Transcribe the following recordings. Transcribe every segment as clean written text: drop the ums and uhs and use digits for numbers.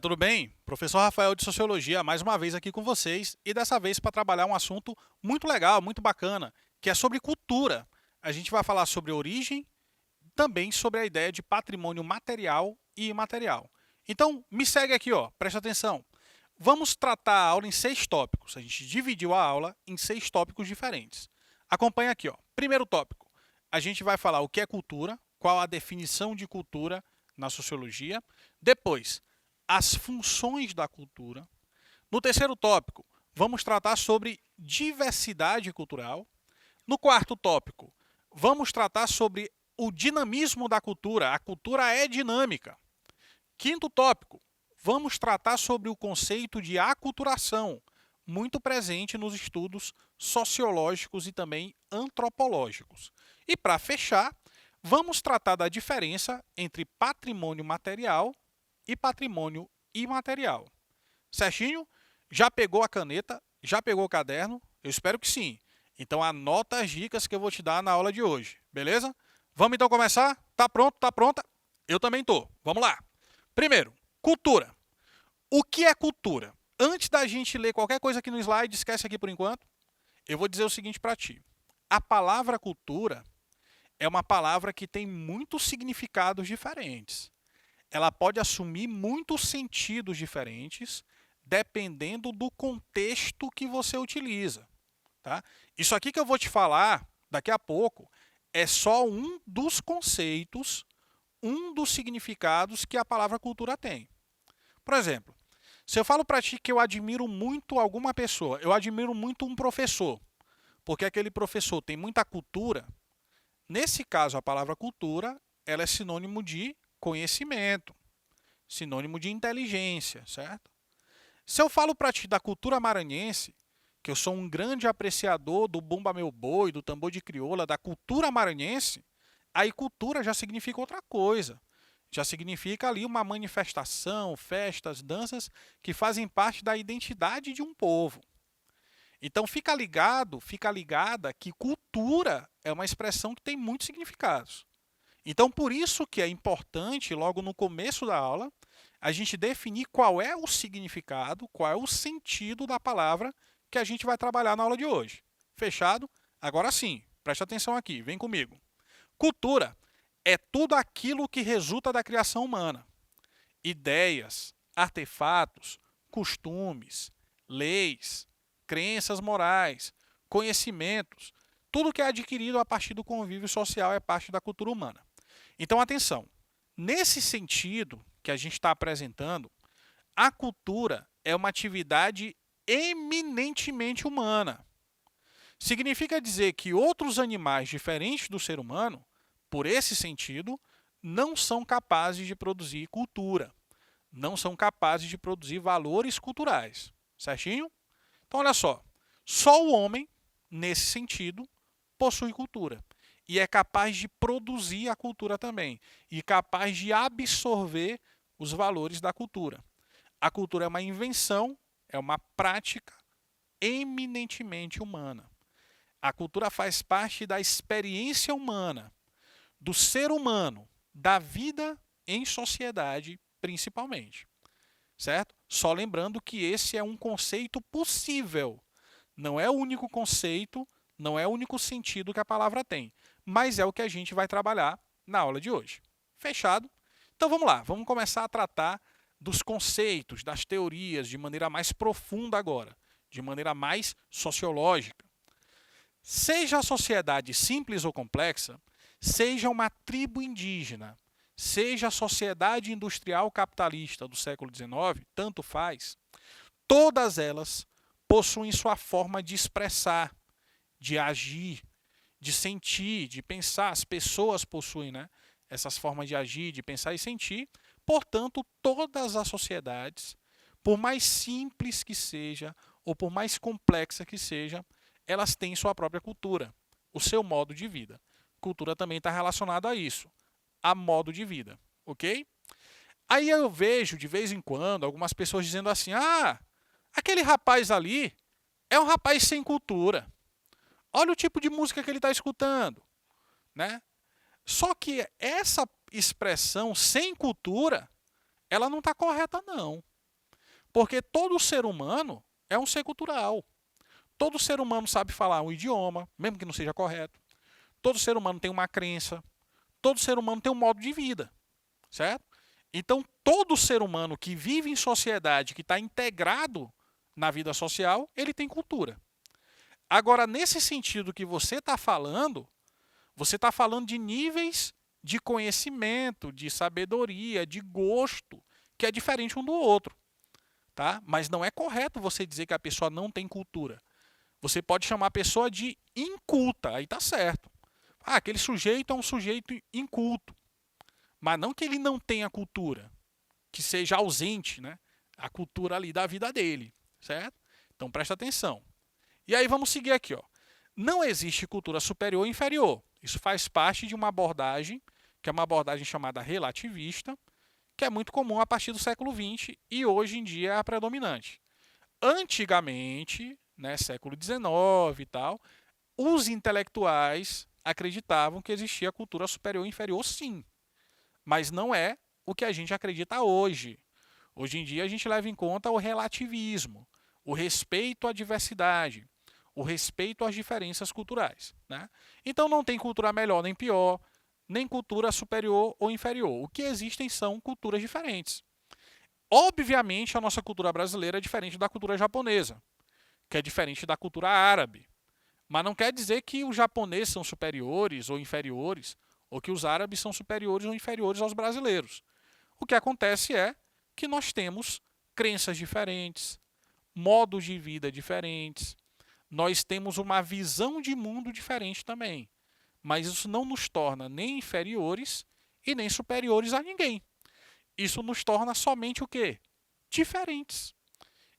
tudo bem? Professor Rafael de Sociologia, mais uma vez aqui com vocês e dessa vez para trabalhar um assunto muito legal, muito bacana, que é sobre cultura. A gente vai falar sobre origem, também sobre a ideia de patrimônio material e imaterial. Então, me segue aqui, ó, presta atenção. Vamos tratar a aula em 6 tópicos. A gente dividiu a aula em 6 tópicos diferentes. Acompanha aqui, ó. Primeiro tópico, a gente vai falar o que é cultura, qual a definição de cultura na sociologia. Depois, as funções da cultura. No terceiro tópico, vamos tratar sobre diversidade cultural. No quarto tópico, vamos tratar sobre o dinamismo da cultura. A cultura é dinâmica. Quinto tópico, vamos tratar sobre o conceito de aculturação, muito presente nos estudos sociológicos e também antropológicos. E para fechar, vamos tratar da diferença entre patrimônio material e patrimônio imaterial. Certinho? Já pegou a caneta? Já pegou o caderno? Eu espero que sim. Então anota as dicas que eu vou te dar na aula de hoje, beleza? Vamos então começar? Tá pronto? Tá pronta? Eu também tô. Vamos lá. Primeiro, cultura. O que é cultura? Antes da gente ler qualquer coisa aqui no slide, esquece aqui por enquanto, eu vou dizer o seguinte para ti. A palavra cultura é uma palavra que tem muitos significados diferentes. Ela pode assumir muitos sentidos diferentes, dependendo do contexto que você utiliza. Tá? Isso aqui que eu vou te falar daqui a pouco é só um dos conceitos, um dos significados que a palavra cultura tem. Por exemplo, se eu falo para ti que eu admiro muito alguma pessoa, eu admiro muito um professor, porque aquele professor tem muita cultura, nesse caso a palavra cultura, ela é sinônimo de conhecimento, sinônimo de inteligência, certo? Se eu falo para ti da cultura maranhense, que eu sou um grande apreciador do bumba meu boi, do tambor de crioula, da cultura maranhense, aí cultura já significa outra coisa. Já significa ali uma manifestação, festas, danças que fazem parte da identidade de um povo. Então fica ligado, fica ligada que cultura é uma expressão que tem muitos significados. Então por isso que é importante, logo no começo da aula, a gente definir qual é o significado, qual é o sentido da palavra que a gente vai trabalhar na aula de hoje. Fechado? Agora sim, preste atenção aqui, vem comigo. Cultura é tudo aquilo que resulta da criação humana. Ideias, artefatos, costumes, leis, crenças morais, conhecimentos, tudo que é adquirido a partir do convívio social é parte da cultura humana. Então, atenção, nesse sentido que a gente está apresentando, a cultura é uma atividade eminentemente humana. Significa dizer que outros animais diferentes do ser humano, por esse sentido, não são capazes de produzir cultura, não são capazes de produzir valores culturais. Certinho? Então, olha só o homem, nesse sentido, possui cultura e é capaz de produzir a cultura também e capaz de absorver os valores da cultura. A cultura é uma invenção, é uma prática eminentemente humana. A cultura faz parte da experiência humana, do ser humano, da vida em sociedade, principalmente. Certo? Só lembrando que esse é um conceito possível. Não é o único conceito, não é o único sentido que a palavra tem, mas é o que a gente vai trabalhar na aula de hoje. Fechado? Então vamos lá, vamos começar a tratar dos conceitos, das teorias de maneira mais profunda agora, de maneira mais sociológica. Seja a sociedade simples ou complexa, seja uma tribo indígena, seja a sociedade industrial capitalista do século XIX, tanto faz, todas elas possuem sua forma de expressar, de agir, de sentir, de pensar. As pessoas possuem, né, essas formas de agir, de pensar e sentir. Portanto, todas as sociedades, por mais simples que seja ou por mais complexa que seja, elas têm sua própria cultura, o seu modo de vida. Cultura também está relacionada a isso, a modo de vida, ok? Aí eu vejo, de vez em quando, algumas pessoas dizendo assim, aquele rapaz ali é um rapaz sem cultura. Olha o tipo de música que ele está escutando, né? Só que essa expressão sem cultura, ela não está correta, não. Porque todo ser humano é um ser cultural. Todo ser humano sabe falar um idioma, mesmo que não seja correto. Todo ser humano tem uma crença. Todo ser humano tem um modo de vida, certo? Então, todo ser humano que vive em sociedade, que está integrado na vida social, ele tem cultura. Agora, nesse sentido que você está falando de níveis de conhecimento, de sabedoria, de gosto, que é diferente um do outro, tá? Mas não é correto você dizer que a pessoa não tem cultura. Você pode chamar a pessoa de inculta, aí tá certo. Ah, aquele sujeito é um sujeito inculto. Mas não que ele não tenha cultura, que seja ausente, né? A cultura ali da vida dele, certo? Então presta atenção. E aí vamos seguir aqui, ó. Não existe cultura superior ou inferior. Isso faz parte de uma abordagem, que é uma abordagem chamada relativista, que é muito comum a partir do século XX e hoje em dia é a predominante. Antigamente, né, século XIX e tal, os intelectuais acreditavam que existia cultura superior e inferior, sim. Mas não é o que a gente acredita hoje. Hoje em dia a gente leva em conta o relativismo, o respeito à diversidade, o respeito às diferenças culturais, né? Então não tem cultura melhor nem pior, nem cultura superior ou inferior. O que existem são culturas diferentes. Obviamente a nossa cultura brasileira é diferente da cultura japonesa, que é diferente da cultura árabe. Mas não quer dizer que os japoneses são superiores ou inferiores, ou que os árabes são superiores ou inferiores aos brasileiros. O que acontece é que nós temos crenças diferentes, modos de vida diferentes, nós temos uma visão de mundo diferente também. Mas isso não nos torna nem inferiores e nem superiores a ninguém. Isso nos torna somente o quê? Diferentes.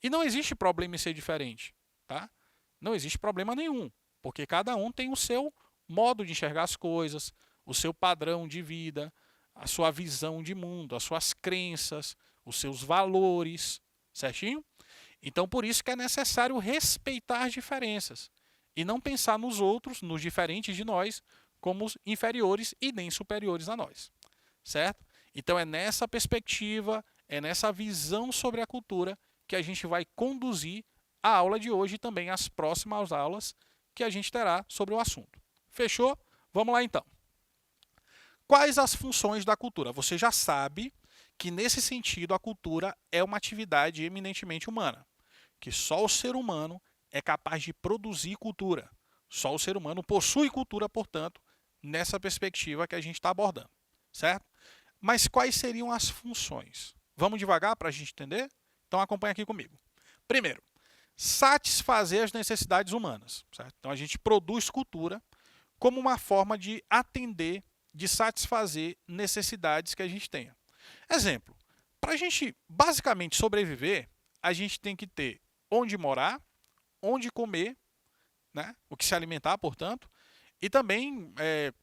E não existe problema em ser diferente, tá? Não existe problema nenhum, porque cada um tem o seu modo de enxergar as coisas, o seu padrão de vida, a sua visão de mundo, as suas crenças, os seus valores, certinho? Então, por isso que é necessário respeitar as diferenças e não pensar nos outros, nos diferentes de nós, como inferiores e nem superiores a nós, certo? Então, é nessa perspectiva, é nessa visão sobre a cultura que a gente vai conduzir a aula de hoje e também as próximas aulas que a gente terá sobre o assunto. Fechou? Vamos lá então. Quais as funções da cultura? Você já sabe que, nesse sentido, a cultura é uma atividade eminentemente humana, que só o ser humano é capaz de produzir cultura. Só o ser humano possui cultura, portanto, nessa perspectiva que a gente está abordando, certo? Mas quais seriam as funções? Vamos devagar para a gente entender? Então acompanha aqui comigo. Primeiro, satisfazer as necessidades humanas, certo? Então a gente produz cultura como uma forma de atender, de satisfazer necessidades que a gente tenha. Exemplo, para a gente basicamente sobreviver, a gente tem que ter onde morar, onde comer, né? O que se alimentar, portanto, e também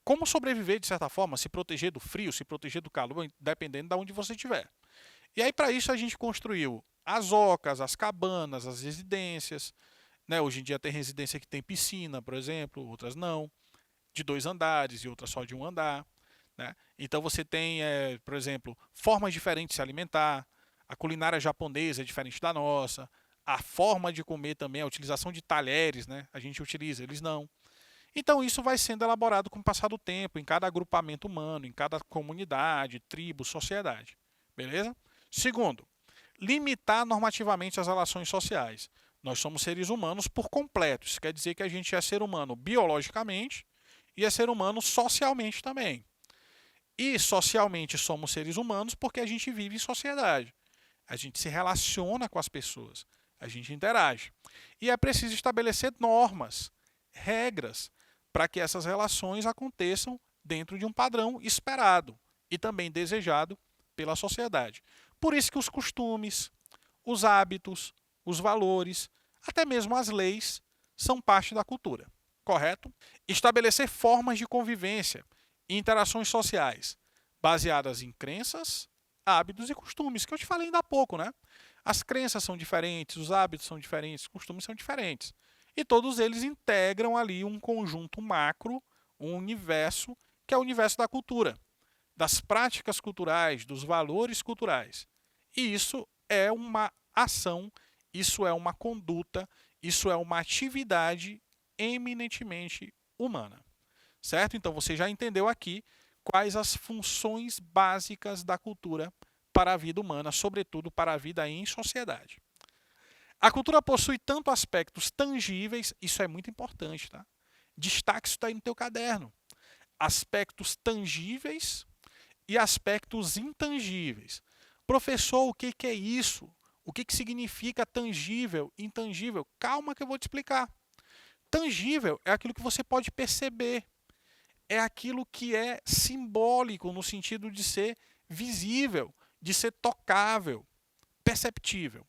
como sobreviver de certa forma, se proteger do frio, se proteger do calor, dependendo de onde você estiver. E aí para isso a gente construiu as ocas, as cabanas, as residências, né? Hoje em dia tem residência que tem piscina, por exemplo, outras não, de 2 andares e outras só de 1 andar, né? Então você tem, por exemplo, formas diferentes de se alimentar, a culinária japonesa é diferente da nossa, a forma de comer também, a utilização de talheres, né? A gente utiliza, eles não. Então isso vai sendo elaborado com o passar do tempo, em cada agrupamento humano, em cada comunidade, tribo, sociedade. Beleza? Segundo, limitar normativamente as relações sociais. Nós somos seres humanos por completo. Isso quer dizer que a gente é ser humano biologicamente e é ser humano socialmente também. E socialmente somos seres humanos porque a gente vive em sociedade. A gente se relaciona com as pessoas, a gente interage. E é preciso estabelecer normas, regras, para que essas relações aconteçam dentro de um padrão esperado e também desejado pela sociedade. Por isso que os costumes, os hábitos, os valores, até mesmo as leis, são parte da cultura, correto? Estabelecer formas de convivência e interações sociais baseadas em crenças, hábitos e costumes, que eu te falei ainda há pouco, né? As crenças são diferentes, os hábitos são diferentes, os costumes são diferentes. E todos eles integram ali um conjunto macro, um universo, que é o universo da cultura, das práticas culturais, dos valores culturais. E isso é uma ação, isso é uma conduta, isso é uma atividade eminentemente humana, certo? Então você já entendeu aqui quais as funções básicas da cultura para a vida humana, sobretudo para a vida em sociedade. A cultura possui tanto aspectos tangíveis, isso é muito importante, tá? Destaque isso aí no teu caderno. Aspectos tangíveis e aspectos intangíveis. Professor, o que é isso? O que significa tangível, intangível? Calma que eu vou te explicar. Tangível é aquilo que você pode perceber. É aquilo que é simbólico no sentido de ser visível, de ser tocável, perceptível.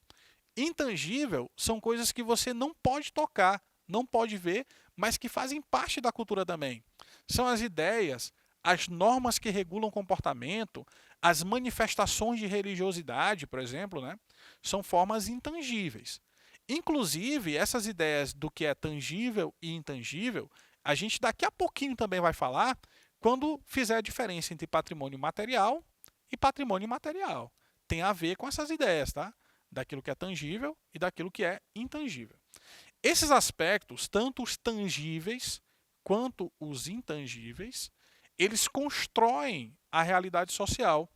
Intangível são coisas que você não pode tocar, não pode ver, mas que fazem parte da cultura também. São as ideias, as normas que regulam o comportamento, as manifestações de religiosidade, por exemplo, né? São formas intangíveis. Inclusive, essas ideias do que é tangível e intangível, a gente daqui a pouquinho também vai falar quando fizer a diferença entre patrimônio material e patrimônio imaterial. Tem a ver com essas ideias, tá? Daquilo que é tangível e daquilo que é intangível. Esses aspectos, tanto os tangíveis quanto os intangíveis, eles constroem a realidade social,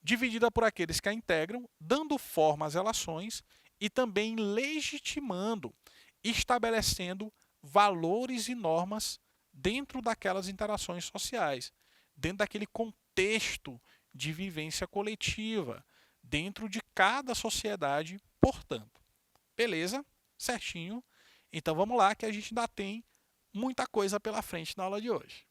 dividida por aqueles que a integram, dando forma às relações e também legitimando, estabelecendo valores e normas dentro daquelas interações sociais, dentro daquele contexto de vivência coletiva, dentro de cada sociedade, portanto. Beleza? Certinho. Então vamos lá que a gente ainda tem muita coisa pela frente na aula de hoje.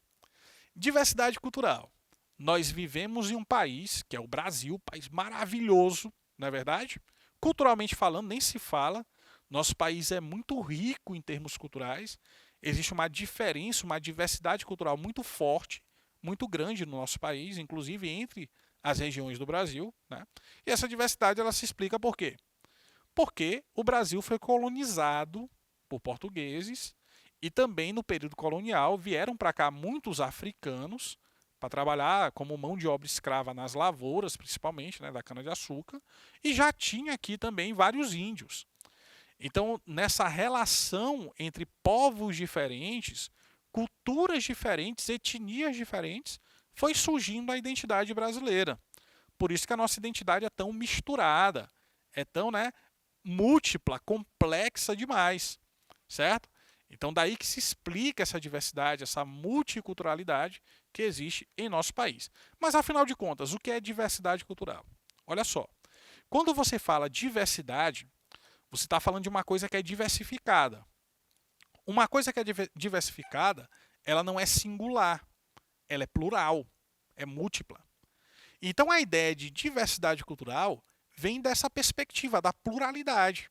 Diversidade cultural. Nós vivemos em um país, que é o Brasil, país maravilhoso, não é verdade? Culturalmente falando, nem se fala. Nosso país é muito rico em termos culturais. Existe uma diferença, uma diversidade cultural muito forte, muito grande no nosso país, inclusive entre as regiões do Brasil, né? E essa diversidade ela se explica por quê? Porque o Brasil foi colonizado por portugueses e também no período colonial vieram para cá muitos africanos para trabalhar como mão de obra escrava nas lavouras, principalmente, né, da cana-de-açúcar, e já tinha aqui também vários índios. Então, nessa relação entre povos diferentes, culturas diferentes, etnias diferentes, foi surgindo a identidade brasileira. Por isso que a nossa identidade é tão misturada, é tão, né, múltipla, complexa demais, certo? Então daí que se explica essa diversidade, essa multiculturalidade que existe em nosso país. Mas afinal de contas, o que é diversidade cultural? Olha só, quando você fala diversidade, você está falando de uma coisa que é diversificada. Uma coisa que é diversificada, ela não é singular, ela é plural, é múltipla. Então a ideia de diversidade cultural vem dessa perspectiva da pluralidade,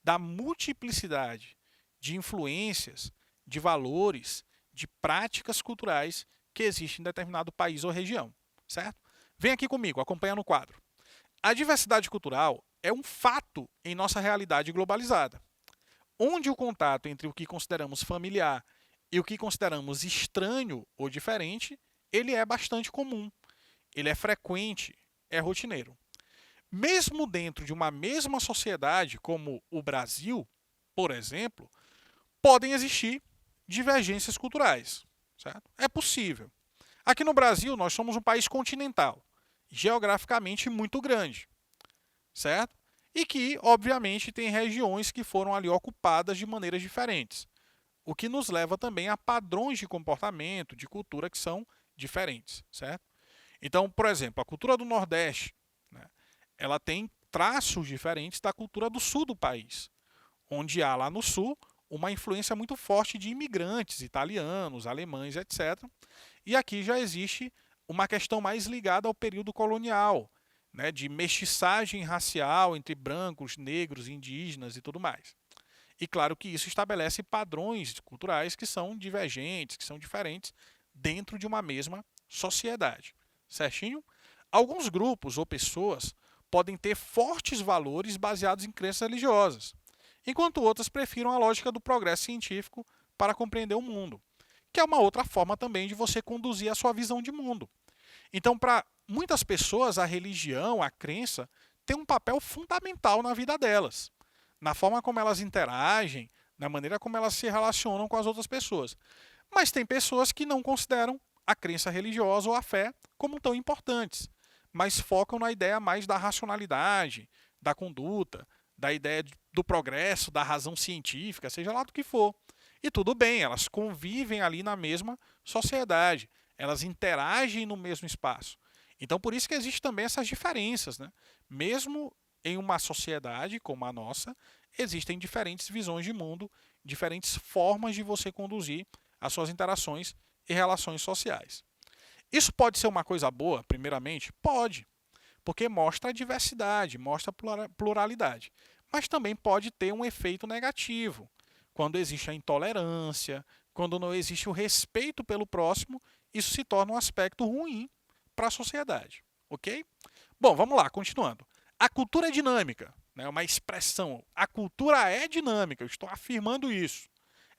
da multiplicidade de influências, de valores, de práticas culturais que existem em determinado país ou região, certo? Vem aqui comigo, acompanha no quadro. A diversidade cultural é um fato em nossa realidade globalizada, onde o contato entre o que consideramos familiar e o que consideramos estranho ou diferente, ele é bastante comum, ele é frequente, é rotineiro. Mesmo dentro de uma mesma sociedade, como o Brasil, por exemplo, podem existir divergências culturais, certo? É possível. Aqui no Brasil, nós somos um país continental, geograficamente muito grande, certo? E que, obviamente, tem regiões que foram ali ocupadas de maneiras diferentes, o que nos leva também a padrões de comportamento, de cultura que são diferentes, certo? Então, por exemplo, a cultura do Nordeste, né, ela tem traços diferentes da cultura do sul do país, onde há lá no sul uma influência muito forte de imigrantes italianos, alemães, etc. E aqui já existe uma questão mais ligada ao período colonial, né, de mestiçagem racial entre brancos, negros, indígenas e tudo mais. E claro que isso estabelece padrões culturais que são divergentes, que são diferentes dentro de uma mesma sociedade. Certinho? Alguns grupos ou pessoas podem ter fortes valores baseados em crenças religiosas, enquanto outras prefiram a lógica do progresso científico para compreender o mundo, que é uma outra forma também de você conduzir a sua visão de mundo. Então, para muitas pessoas, a religião, a crença, tem um papel fundamental na vida delas, na forma como elas interagem, na maneira como elas se relacionam com as outras pessoas. Mas tem pessoas que não consideram a crença religiosa ou a fé como tão importantes, mas focam na ideia mais da racionalidade, da conduta, da ideia do progresso, da razão científica, seja lá do que for. E tudo bem, elas convivem ali na mesma sociedade, elas interagem no mesmo espaço. Então, por isso que existem também essas diferenças, né? Mesmo em uma sociedade como a nossa, existem diferentes visões de mundo, diferentes formas de você conduzir as suas interações e relações sociais. Isso pode ser uma coisa boa, primeiramente? Pode, porque mostra a diversidade, mostra a pluralidade. Mas também pode ter um efeito negativo, quando existe a intolerância, quando não existe o respeito pelo próximo, isso se torna um aspecto ruim para a sociedade, ok? Bom, vamos lá, continuando. A cultura é dinâmica, né? Uma expressão. A cultura é dinâmica, eu estou afirmando isso.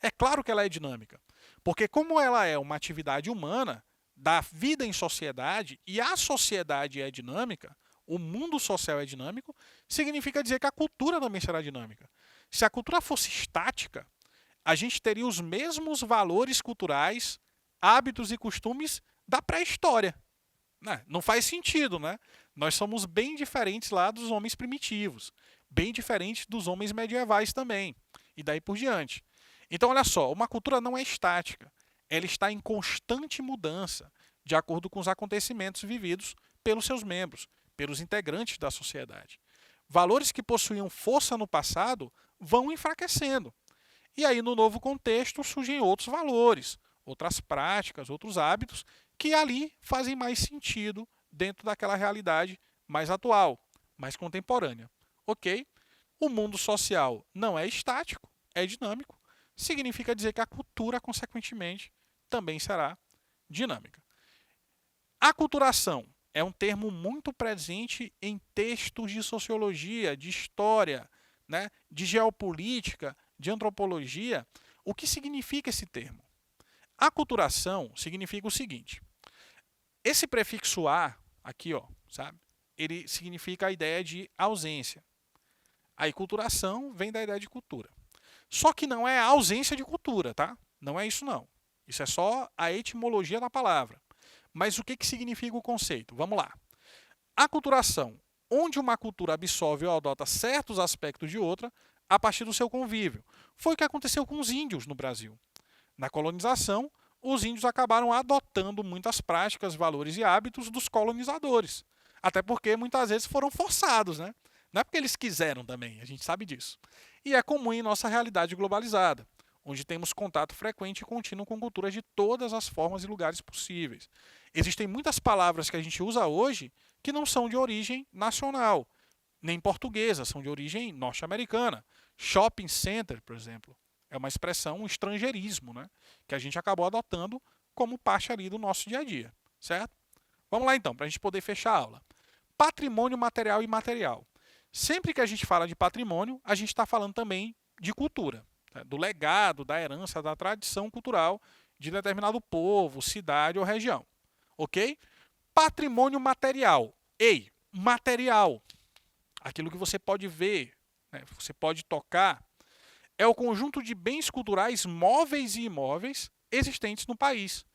É claro que ela é dinâmica, porque como ela é uma atividade humana, da vida em sociedade, e a sociedade é dinâmica, o mundo social é dinâmico, significa dizer que a cultura também será dinâmica. Se a cultura fosse estática, a gente teria os mesmos valores culturais, hábitos e costumes da pré-história. Não faz sentido, né? Nós somos bem diferentes lá dos homens primitivos, bem diferentes dos homens medievais também, e daí por diante. Então, olha só, uma cultura não é estática, ela está em constante mudança, de acordo com os acontecimentos vividos pelos seus membros, pelos integrantes da sociedade. Valores que possuíam força no passado vão enfraquecendo. E aí, no novo contexto, surgem outros valores, outras práticas, outros hábitos que ali fazem mais sentido dentro daquela realidade mais atual, mais contemporânea. Ok? O mundo social não é estático, é dinâmico. Significa dizer que a cultura, consequentemente, também será dinâmica. Aculturação é um termo muito presente em textos de sociologia, de história, né, de geopolítica, de antropologia. O que significa esse termo? Aculturação significa o seguinte: esse prefixo a, aqui, ó, sabe? Ele significa a ideia de ausência. A aculturação vem da ideia de cultura. Só que não é a ausência de cultura, tá? Não é isso não. Isso é só a etimologia da palavra. Mas o que significa o conceito? Vamos lá. Aculturação, onde uma cultura absorve ou adota certos aspectos de outra a partir do seu convívio. Foi o que aconteceu com os índios no Brasil. Na colonização, os índios acabaram adotando muitas práticas, valores e hábitos dos colonizadores. Até porque muitas vezes foram forçados, né? Não é porque eles quiseram também, a gente sabe disso. E é comum em nossa realidade globalizada, onde temos contato frequente e contínuo com culturas de todas as formas e lugares possíveis. Existem muitas palavras que a gente usa hoje que não são de origem nacional, nem portuguesa, são de origem norte-americana. Shopping center, por exemplo, é uma expressão, um estrangeirismo, né? Que a gente acabou adotando como parte ali do nosso dia a dia, certo? Vamos lá então, para a gente poder fechar a aula. Patrimônio material e imaterial. Sempre que a gente fala de patrimônio, a gente está falando também de cultura, né? Do legado, da herança, da tradição cultural de determinado povo, cidade ou região. Ok? Patrimônio material. Ei, material. Aquilo que você pode ver, né? Você pode tocar, é o conjunto de bens culturais móveis e imóveis existentes no país,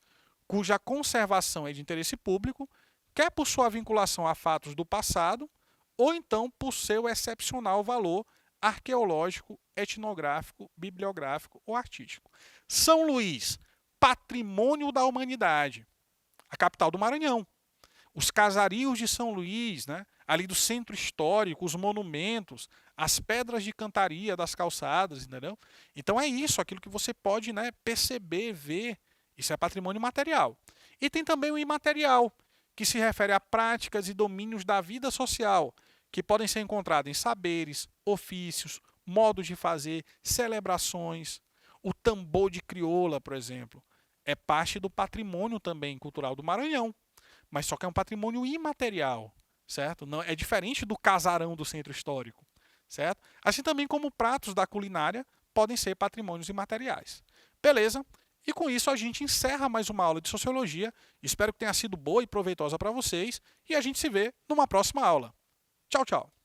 cuja conservação é de interesse público, quer por sua vinculação a fatos do passado, ou então por seu excepcional valor arqueológico, etnográfico, bibliográfico ou artístico. São Luís, patrimônio da humanidade, a capital do Maranhão. Os casarios de São Luís, né? Ali do centro histórico, os monumentos, as pedras de cantaria das calçadas, entendeu? Então é isso, aquilo que você pode, né, perceber, ver. Isso é patrimônio material. E tem também o imaterial, que se refere a práticas e domínios da vida social, que podem ser encontrados em saberes, ofícios, modos de fazer, celebrações. O tambor de crioula, por exemplo, é parte do patrimônio também cultural do Maranhão, mas só que é um patrimônio imaterial, certo? Não, é diferente do casarão do centro histórico, certo? Assim também como pratos da culinária podem ser patrimônios imateriais. Beleza? E com isso a gente encerra mais uma aula de Sociologia. Espero que tenha sido boa e proveitosa para vocês e a gente se vê numa próxima aula. Tchau, tchau!